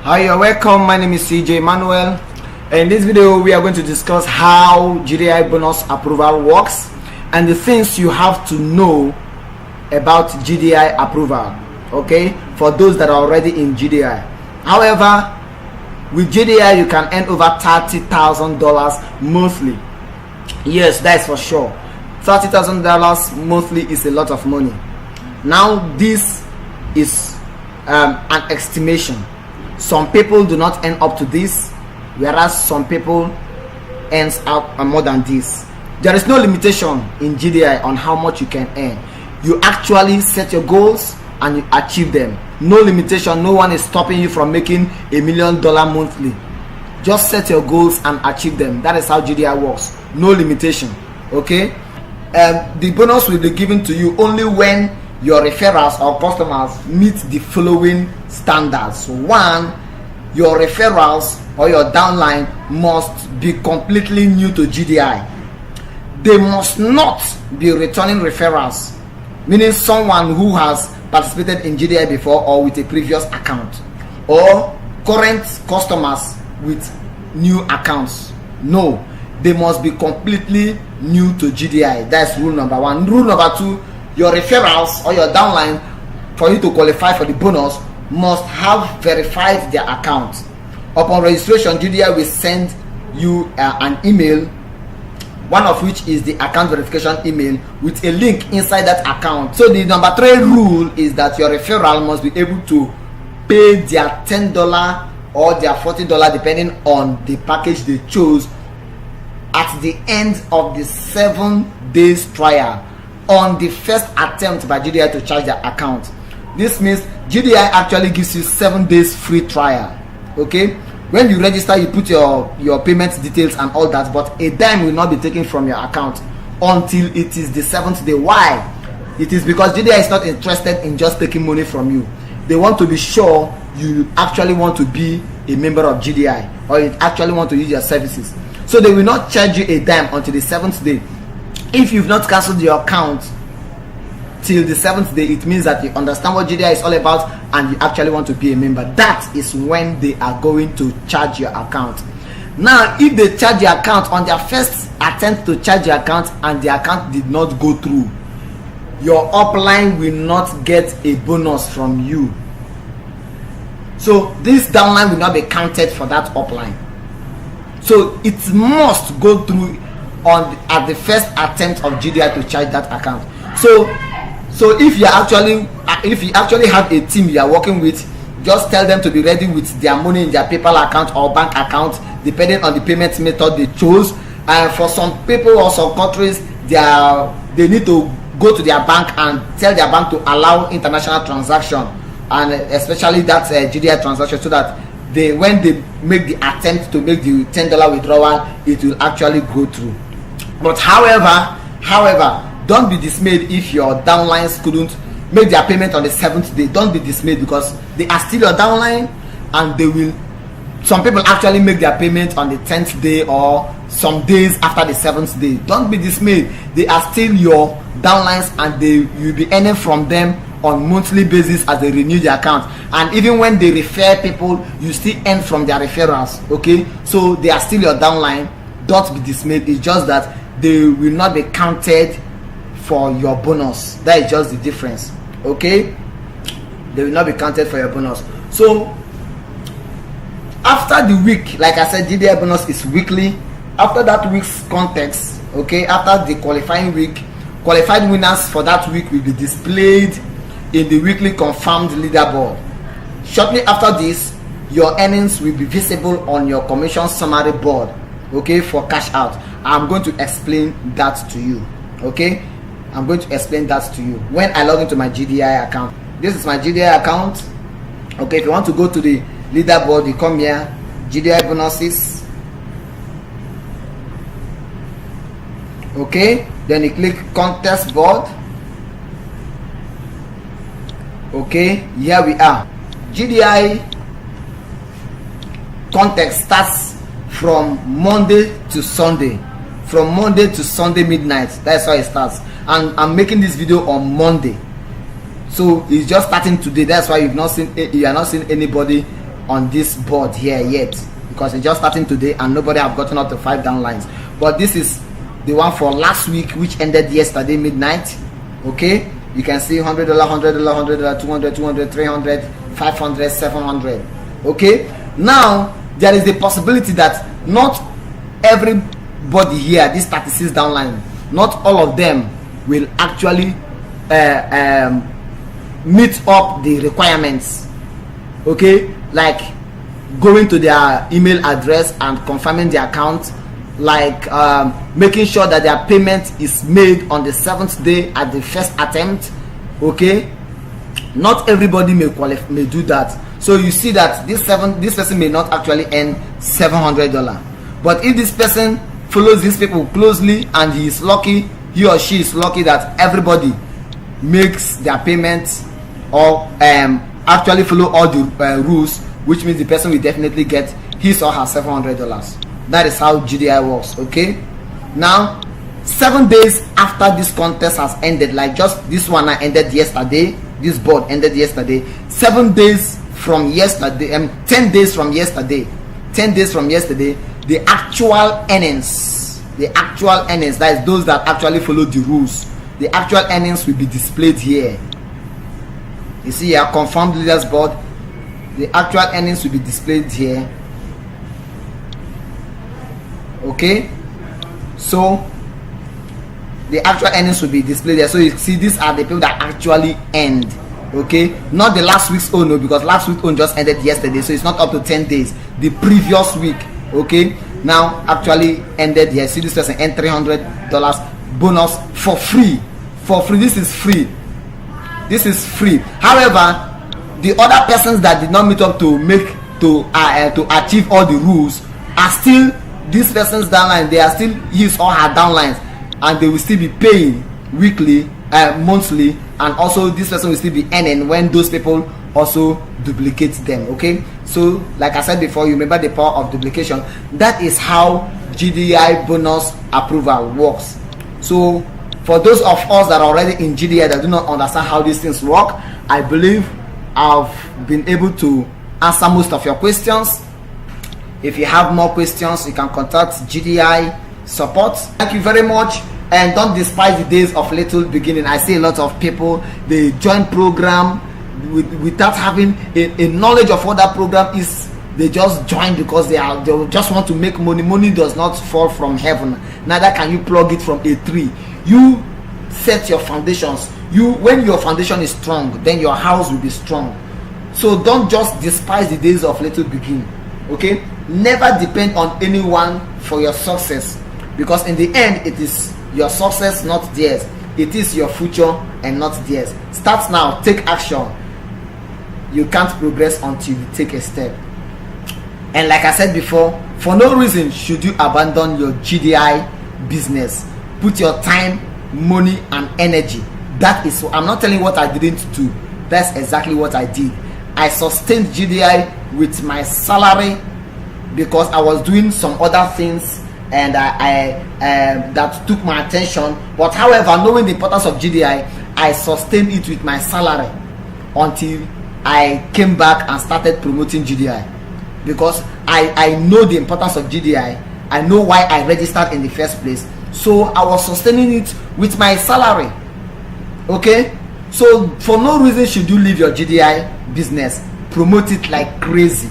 Hi, you're welcome. My name is CJ Manuel. In this video, we are going to discuss how GDI bonus approval works and the things you have to know about GDI approval. Okay, for those that are already in GDI. However, with GDI, you can earn over $30,000 monthly. Yes, that's for sure. $30,000 monthly is a lot of money. Now, this is an estimation. Some people do not earn up to this, whereas some people earns out more than this. There is no limitation in GDI on how much you can earn. You actually set your goals and you achieve them. No limitation. No one is stopping you from making $1 million monthly. Just set your goals and achieve them. That is how GDI works. No limitation. Okay. The bonus will be given to you only when your referrals or customers meet the following standards. So, one, your referrals or your downline must be completely new to GDI. They must not be returning referrals, meaning someone who has participated in GDI before or with a previous account, or current customers with new accounts. No, they must be completely new to GDI. That's rule number one. Rule number two, your referrals or your downline, for you to qualify for the bonus, must have verified their account. Upon registration, GDI will send you an email, one of which is the account verification email with a link inside that account. So the number 3 rule is that your referral must be able to pay their $10 or their $40, depending on the package they chose, at the end of the 7 days trial on the first attempt by GDI to charge their account. This means GDI actually gives you 7 days free trial. Okay, when you register, you put your payment details and all that, but a dime will not be taken from your account until it is the 7th day. Why? It is because GDI is not interested in just taking money from you. They want to be sure you actually want to be a member of GDI or you actually want to use your services. So they will not charge you a dime until the 7th day. If you've not cancelled your account till the 7th day, it means that you understand what GDI is all about and you actually want to be a member. That is when they are going to charge your account. Now, if they charge your account on their first attempt to charge your account and the account did not go through, your upline will not get a bonus from you. So this downline will not be counted for that upline. So it must go through at the first attempt of GDI to charge that account. So if you actually have a team you are working with, just tell them to be ready with their money in their PayPal account or bank account, depending on the payment method they chose. And for some people or some countries, they need to go to their bank and tell their bank to allow international transaction, and especially that GDI transaction, so that when they make the attempt to make the $10 withdrawal, it will actually go through. But however, don't be dismayed if your downlines couldn't make their payment on the 7th day. Don't be dismayed, because they are still your downline, and some people actually make their payment on the 10th day or some days after the 7th day. Don't be dismayed. They are still your downlines, and you'll be earning from them on monthly basis as they renew their account. And even when they refer people, you still earn from their referrals. Okay, so they are still your downline. Don't be dismayed. It's just that they will not be counted for your bonus. That is just the difference. Okay, they will not be counted for your bonus. So after the week, like I said, GDI bonus is weekly. After that week's context, okay, after the qualifying week, qualified winners for that week will be displayed in the weekly confirmed leaderboard. Shortly after this, your earnings will be visible on your commission summary board, okay, for cash out. I'm going to explain that to you. Okay, I'm going to explain that to you when I log into my GDI account. This is my GDI account. Okay, if you want to go to the leaderboard, you come here, GDI bonuses. Okay, then you click contest board. Okay, here we are. GDI contest starts from Monday to Sunday. From Monday to Sunday midnight. That's how it starts. And I'm making this video on Monday. So it's just starting today. That's why you are not seeing anybody on this board here yet, because it's just starting today and nobody have gotten up to 5 downlines. But this is the one for last week, which ended yesterday midnight. Okay, you can see $100, $100, $100, $200, $200, $300, $500, $700. Okay, now there is the possibility that not everybody here, this 36 downline, not all of them will actually meet up the requirements. Okay, like going to their email address and confirming the account, like making sure that their payment is made on the 7th day at the first attempt. Okay, not everybody may do that. So you see that this person may not actually earn $700, but if this person follows these people closely and he is lucky, he or she is lucky that everybody makes their payments or actually follow all the rules, which means the person will definitely get his or her $700. That is how GDI works. Okay, now 7 days after this contest has ended, like just this one ended yesterday, this board ended yesterday, 7 days from yesterday, 10 days from yesterday, the actual earnings, that is those that actually follow the rules, the actual earnings will be displayed here. You see here, confirmed leaders board, the actual earnings will be displayed here. Okay, so the actual earnings will be displayed there. So you see, these are the people that actually earned. Okay, not the last week's own, no, because last week's own just ended yesterday, so it's not up to 10 days. The previous week, okay, now actually ended here. See, this person earned $300 bonus for free. This is free. However, the other persons that did not meet up to achieve all the rules are still these persons downline. They are still his or her downlines, and they will still be paying weekly, monthly, and also this person will still be earning when those people also duplicate them. Okay, so like I said before, you remember the power of duplication. That is how GDI bonus approval works. So for those of us that are already in GDI that do not understand how these things work, I believe I've been able to answer most of your questions. If you have more questions, you can contact GDI support. Thank you very much, and don't despise the days of little beginning. I see a lot of people, they join program without having a knowledge of what that program is. They just join because they just want to make money. Money does not fall from heaven, neither can you plug it from a tree. You set your foundations. When your foundation is strong, then your house will be strong. So don't just despise the days of little beginning. Okay, never depend on anyone for your success, because in the end it is your success, not theirs. It is your future and not theirs. Start now, take action. You can't progress until you take a step. And like I said before, for no reason should you abandon your GDI business. Put your time, money, and energy. That is, I'm not telling you what I didn't do. That's exactly what I did. I sustained GDI with my salary because I was doing some other things and I that took my attention. But however, knowing the importance of GDI, I sustained it with my salary until I came back and started promoting GDI, because I know the importance of GDI. I know why I registered in the first place. So I was sustaining it with my salary. Okay, so for no reason should you leave your GDI business. Promote it like crazy.